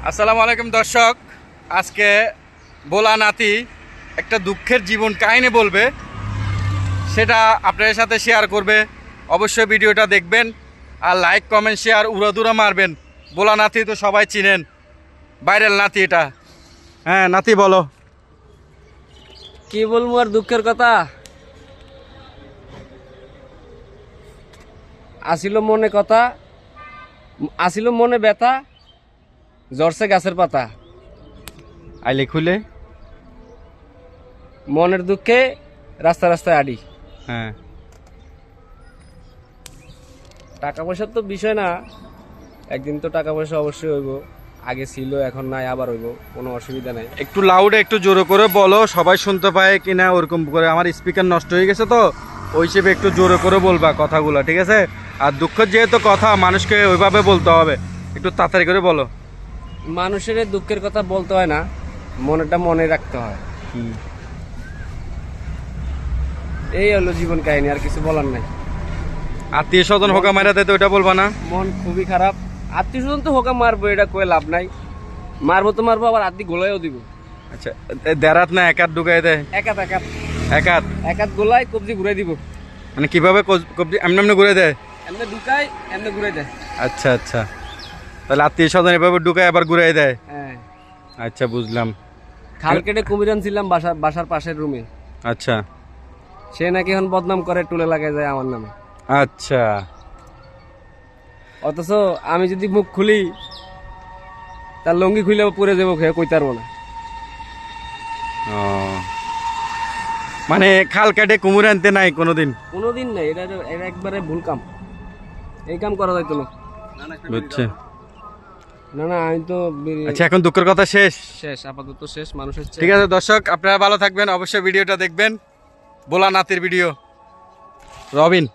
আসসালামু আলাইকুম দর্শক, আজকে বোলা নাতি একটা দুঃখের জীবন কাহিনী বলবে, সেটা আপনাদের সাথে শেয়ার করবে। অবশ্যই ভিডিওটা দেখবেন আর লাইক কমেন্ট শেয়ার উড়াদুরা মারবেন। বোলা নাতি তো সবাই চিনেন, ভাইরাল নাতি এটা। হ্যাঁ নাতি বলো। কি বলবো আর দুঃখের কথা। আসিল মনে কথা, আসিল মনে ব্যথা, জ্বরছে গাছের পাতা। আইলে খুলে মনের দুঃখে রাস্তা রাস্তায় আডি। হ্যাঁ, টাকা পয়সার তো বিষয় না, একদিন তো টাকা পয়সা অবশ্যই হইব। আগে ছিল, এখন নাই, আবার হইব, কোনো অসুবিধা নাই। একটু লাউডে একটু জোরে করে বলো, সবাই শুনতে পায় কিনা ওরকম করে। আমার স্পিকার নষ্ট হয়ে গেছে তো, ওই হিসেবে একটু জোরে করে বলবা কথাগুলো, ঠিক আছে? আর দুঃখের যেহেতু কথা, মানুষকে ওইভাবে বলতে হবে, একটু তাড়াতাড়ি করে বলো। মানুষের এই দুঃখের কথা বলতে হয় না, মনেটা মনে রাখতে হয়। এই হলো জীবন কাহিনী, আর কিছু বলার নাই। আত্মীয় স্বজন হোকা মারা দেয় তো ওইটা বলবা না? মন খুবই খারাপ। আত্মীয় স্বজন তো হোকা মারবো, এটা কয়ে লাভ নাই। মারবো তো মারবো, আবার আত্মীয় গোলাইও দিব। আচ্ছা, দেরাত না একাত ঢুকাই দেয়? একাত একাত একাত একাত গোলাই কবজি ঘুরাই দিব। মানে কিভাবে কবজি এমনি এমনি ঘুরে দেয়? এমনি ঢুকাই, এমনি ঘুরাই দেয়। আচ্ছা আচ্ছা, তাহলে আত্মীয় স্বজন এভাবে ঢুকায় আবার ঘুরাই দেয়? হ্যাঁ, আচ্ছা বুঝলাম। খাল কেটে কুমির আনছিলাম বাসার পাশের রুমে। আচ্ছা সে নাকি এখন বদনাম করে, টুলে লাগাই যায় আমার নামে। আচ্ছা, অথচ আমি যদি মুখ খুলি, তার লঙ্গি খুলে পরে যাবো, খেয়ে কইতে পারবো না। ও মানে খাল কাটে কুমুর আনতে নাই কোনোদিন? কোনোদিন নাই, এটা এটা একবারে ভুল কাম। এই কাম করা যাইতো না। বুঝছে। না না, আমি তো আচ্ছা, এখন দুঃখের কথা শেষ? শেষ, আপাতত শেষ। মানুষের ঠিক আছে দর্শক, আপনারা ভালো থাকবেন, অবশ্যই ভিডিওটা দেখবেন। বোলা নাতির ভিডিও। রবিন।